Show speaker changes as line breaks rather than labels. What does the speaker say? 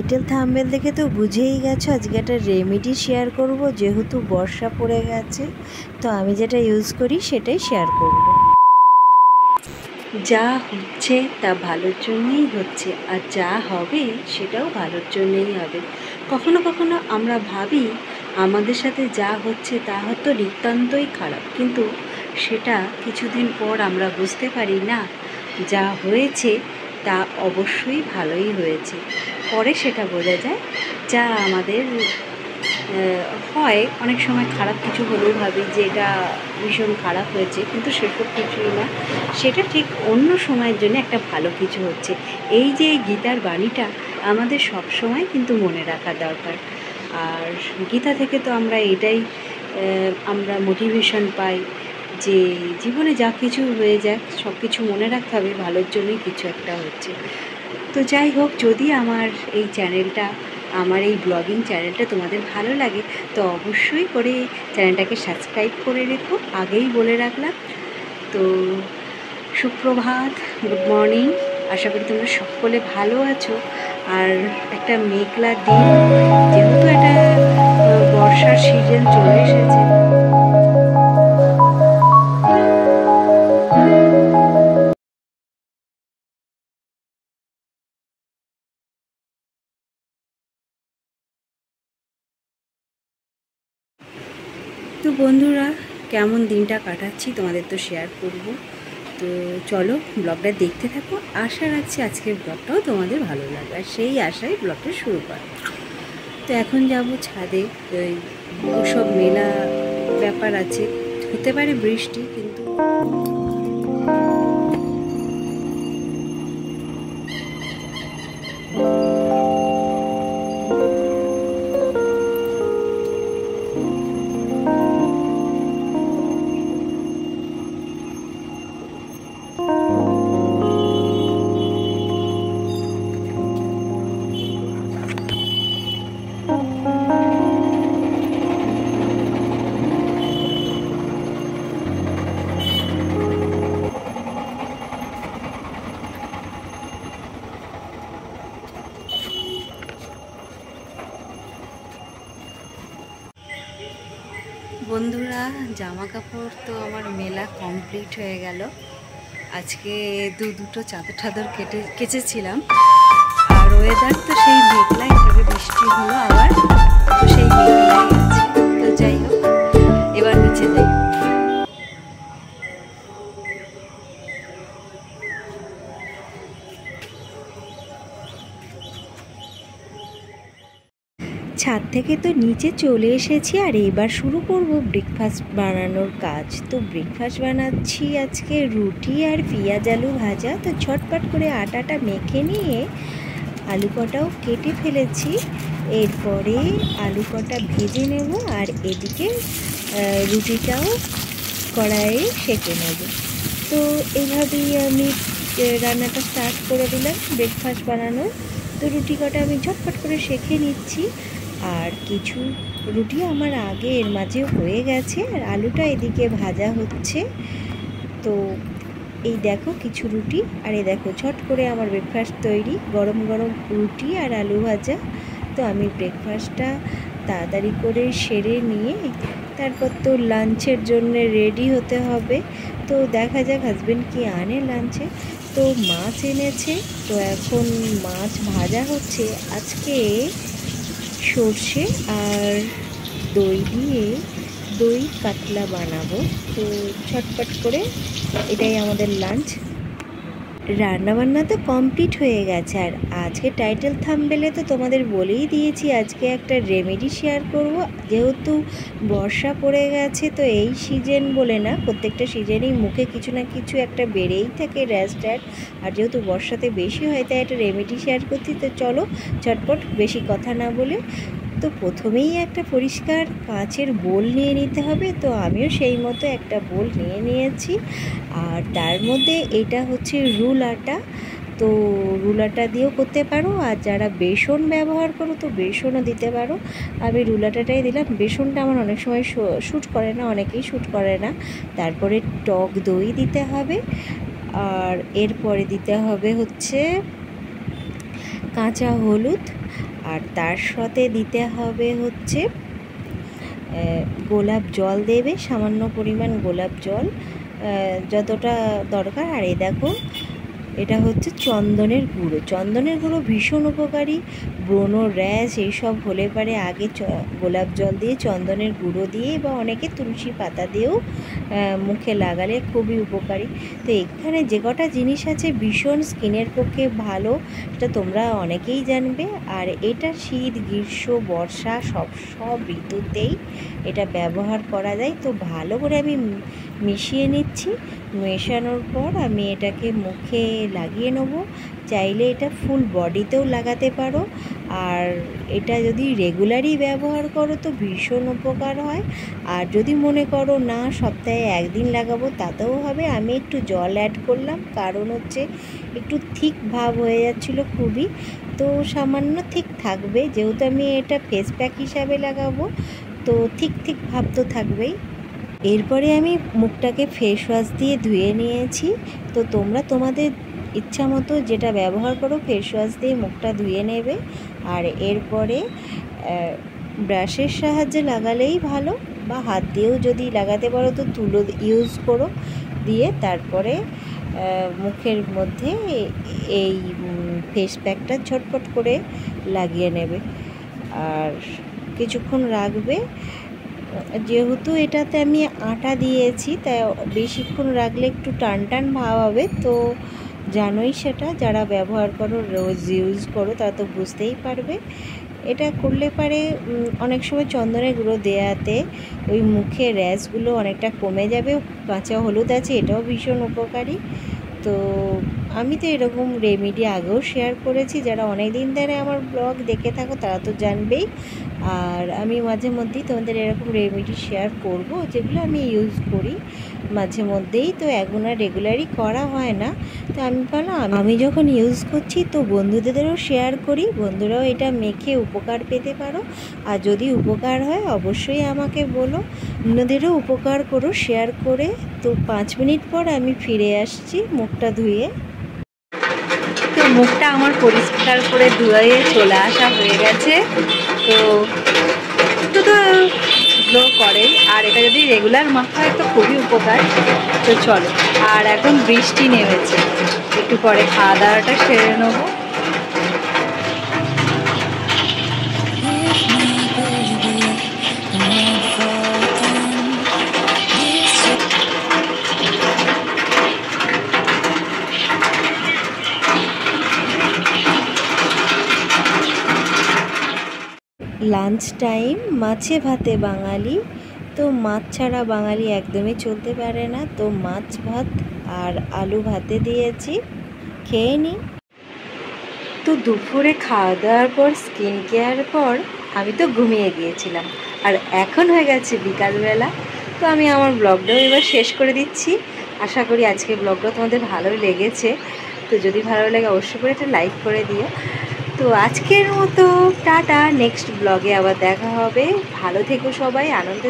Title thumbnail দেখে তো বুঝেই গেছো আজকে একটা রেমেডি শেয়ার করব, যেহেতু বর্ষা পড়ে গেছে তো আমি যেটা ইউজ করি সেটাই শেয়ার করব। যা হচ্ছে তা ভালোর জন্যই হচ্ছে, আর যা হবে সেটাও ভালোর জন্যই হবে। কখনো কখনো আমরা ভাবি আমাদের সাথে যা হচ্ছে তা হয়তো নিতান্তই খারাপ, কিন্তু সেটা কিছুদিন পর আমরা বুঝতে পারি না যা হয়েছে তা অবশ্যই ভালোই হয়েছে। পরে সেটা বোঝা যায় যা আমাদের হয় অনেক সময় খারাপ কিছু হলেও ভাবি যে এটা ভীষণ খারাপ হয়েছে, কিন্তু সেসব কিছুই না, সেটা ঠিক অন্য সময়ের জন্য একটা ভালো কিছু হচ্ছে। এই যে গীতার বাণীটা আমাদের সব সময় কিন্তু মনে রাখা দরকার। আর গীতা থেকে তো আমরা এটাই আমরা মোটিভেশন পাই যে জীবনে যা কিছু হয়ে যাক সব কিছু মনে রাখতে হবে ভালোর জন্যই কিছু একটা হচ্ছে। তো যাই হোক, যদি আমার এই চ্যানেলটা, আমার এই ব্লগিং চ্যানেলটা তোমাদের ভালো লাগে তো অবশ্যই করে চ্যানেলটাকে সাবস্ক্রাইব করে রেখো, আগেই বলে রাখলাম। তো সুপ্রভাত, গুড মর্নিং, আশা করি তোমরা সকলে ভালো আছো। আর একটা মেঘলা দিন, যেহেতু একটা বর্ষার সিজন চলে এসেছে। তো বন্ধুরা, কেমন দিনটা কাটাচ্ছি তোমাদের তো শেয়ার করব। তো চলো ব্লগটা দেখতে থাকো, আশা রাখছি আজকের ব্লগটাও তোমাদের ভালো লাগবে, আর সেই আশায় ব্লগটা শুরু করো। তো এখন যাব ছাদে, ওসব মেলা ব্যাপার আছে, হতে পারে বৃষ্টি, কিন্তু বন্ধুরা, জামা কাপড় তো আমার মেলা কমপ্লিট হয়ে গেল। আজকে দুটো চাদর টাদর কেচেছিলাম, আর ওয়েদার তো সেই মেঘলা, এভাবে বৃষ্টি হলো আবার, তো সেই মেঘলাই আছে। তো যাই হোক, এবার নিচে যাই। ছাদ থেকে তো নিচে চলে এসেছি, আর এবার শুরু করব ব্রেকফাস্ট বানানোর কাজ। তো ব্রেকফাস্ট বানাচ্ছি আজকে রুটি আর পেঁয়াজ আলু ভাজা। তো ঝটপট করে আটাটা মেখে নিয়ে আলু কটাও কেটে ফেলেছি, এরপরে আলু কটা ভেজে নেব, আর এদিকে রুটিটাও কড়াইয়ে সেঁকে নেব। তো এইভাবেই আমি রান্নাটা স্টার্ট করে দিলাম ব্রেকফাস্ট বানানো। তো রুটি কটা আমি ঝটপট করে সেঁকে নিচ্ছি, আর কিছু রুটি আমার আগে এর মাঝে হয়ে গেছে, আর আলুটা এদিকে ভাজা হচ্ছে। তো এই দেখো কিছু রুটি, আর এই দেখো ঝট করে আমার ব্রেকফাস্ট তৈরি, গরম গরম রুটি আর আলু ভাজা। তো আমি ব্রেকফাস্টটা তাড়াতাড়ি করে সেরে নিয়ে তারপর তো লাঞ্চের জন্য রেডি হতে হবে। তো দেখা যাক হাজব্যান্ড কি আনে লাঞ্চে। তো মাছ এনেছে, তো এখন মাছ ভাজা হচ্ছে। আজকে সর্ষে আর দই দিয়ে দই কাতলা বানাবো। তো ঝটপট করে এটাই আমাদের লাঞ্চ। রান্নাবান্না তো কমপ্লিট হয়ে গেছে, আর আজকে টাইটেল থাম্বনেলে তো তোমাদের বলেই দিয়েছি আজকে একটা রেমেডি শেয়ার করব। যেহেতু বর্ষা পড়ে গেছে, তো এই সিজন বলে না, প্রত্যেকটা সিজনেই মুখে কিছু না কিছু একটা বেড়েই থাকে র্যাশ ট্যাট, আর যেহেতু বর্ষাতে বেশি হয় তাই একটা রেমেডি শেয়ার করছি। তো চলো ঝটপট বেশি কথা না বলে, তো প্রথমেই একটা পরিষ্কার কাঁচের বোল নিয়ে নিতে হবে। তো আমিও সেই মতো একটা বোল নিয়ে নিয়েছি, আর তার মধ্যে এটা হচ্ছে রুল আটা। তো রুল আটা দিয়েও করতে পারো, আর যারা বেসন ব্যবহার করো তো বেসনও দিতে পারো। আমি রুল আটাটাই দিলাম, বেসনটা আমার অনেক সময় শ্যুট করে না, অনেকেই শ্যুট করে না। তারপরে টক দই দিতে হবে, আর এরপরে দিতে হবে হচ্ছে কাঁচা হলুদ, আর তার সাথে দিতে হবে হচ্ছে গোলাপ জল দেবে, সামান্য পরিমাণ গোলাপ জল, যতটা দরকার। আর এই দেখো এটা হচ্ছে চন্দনের গুঁড়ো। চন্দনের গুঁড়ো ভীষণ উপকারী, ব্রণ, র্যাশ এইসব হলে পারে আগে গোলাপ জল দিয়ে চন্দনের গুঁড়ো দিয়ে বা অনেকে তুলসী পাতা দিয়েও মুখে লাগালে খুবই উপকারী। তো এখানে যে কটা জিনিস আছে ভীষণ স্কিনের পক্ষে ভালো, সেটা তোমরা অনেকেই জানবে। আর এটা শীত, গ্রীষ্ম, বর্ষা সব ঋতুতেই এটা ব্যবহার করা যায়। তো ভালো করে আমি মিশিয়ে নিচ্ছি। মেশানোর পর আমি এটাকে মুখে লাগিয়ে নেব। চাইলে এটা ফুল বডিতেও লাগাতে পারো। আর এটা যদি রেগুলারই ব্যবহার করো তো ভীষণ উপকার হয়। আর যদি মনে করো না সপ্তাহে একদিন লাগাবো তাতেও হবে। আমি একটু জল অ্যাড করলাম, কারণ হচ্ছে একটু থিক ভাব হয়ে যাচ্ছিলো খুবই, তো সামান্য থিক থাকবে, যেহেতু আমি এটা ফেস প্যাক হিসাবে লাগাবো তো থিক ভাব তো থাকবেই। এরপরে আমি মুখটাকে ফেস ওয়াশ দিয়ে ধুয়ে নিয়েছি। তো তোমরা তোমাদের ইচ্ছা মতো যেটা ব্যবহার করো ফেস ওয়াশ দিয়ে মুখটা ধুয়ে নেবে। আর এরপরে ব্রাশের সাহায্যে লাগালেই ভালো, বা হাত দিয়েও যদি লাগাতে পারো তো তুলো ইউজ করো। দিয়ে তারপরে মুখের মধ্যে এই ফেস প্যাকটা ঝটপট করে লাগিয়ে নেবে আর কিছুক্ষণ রাখবে। যেহেতু এটাতে আমি আটা দিয়েছি তাই বেশিক্ষণ রাখলে একটু টান ভাব হবে। তো জানোই সেটা, যারা ব্যবহার করো, রোজ ইউজ করো, তারা তো বুঝতেই পারবে। এটা করলে পারে অনেক সময় চন্দনের গুঁড়ো দেওয়াতে ওই মুখে র্যাশগুলো অনেকটা কমে যাবে। কাঁচা হলুদ আছে, এটাও ভীষণ উপকারী। তো আমি তো এরকম রেমেডি আগেও শেয়ার করেছি, যারা অনেক দিন ধরে আমার ব্লগ দেখে থাকো তারা তো জানবেই। আর আমি মাঝে মধ্যেই তোমাদের এরকম রেমেডি শেয়ার করব, যেগুলো আমি ইউজ করি মাঝে মধ্যেই। তো এখন আর রেগুলারই করা হয় না। তো আমি ভাবলাম আমি যখন ইউজ করছি তো বন্ধুদেরও শেয়ার করি, বন্ধুরাও এটা মেখে উপকার পেতে পারো। আর যদি উপকার হয় অবশ্যই আমাকে বলো, অন্যদেরও উপকার করো শেয়ার করে। তো 5 মিনিট পর আমি ফিরে আসছি মুখটা ধুয়ে। তো মুখটা আমার পরিষ্কার করে ধুয়ে চলে আসা হয়ে গেছে। তো একটু তো গ্লো করে, আর এটা যদি রেগুলার মাখা হয় তো খুবই উপকার। তো চলো, আর এখন বৃষ্টি নেমেছে, একটু পরে খাওয়া দাওয়াটা সেরে নেবো। লাঞ্চ টাইম, মাছে ভাতে বাঙালি। তো মাছ ছাড়া বাঙালি একদমই চলতে পারে না। তো মাছ ভাত আর আলু ভাতে দিয়েছি, খেয়ে নিই। তো দুপুরে খাওয়া দাওয়ার পর স্কিন কেয়ার পর আমি তো ঘুমিয়ে গিয়েছিলাম, আর এখন হয়ে গেছে বিকালবেলা। তো আমি আমার ব্লগটাও এবার শেষ করে দিচ্ছি। আশা করি আজকের ব্লগটা তোমাদের ভালোই লেগেছে। তো যদি ভালো লাগে অবশ্যই করে একটা লাইক করে দিও। তো আজকের মতো টাটা, নেক্সট ব্লগে আবার দেখা হবে। ভালো থেকো সবাই, আনন্দ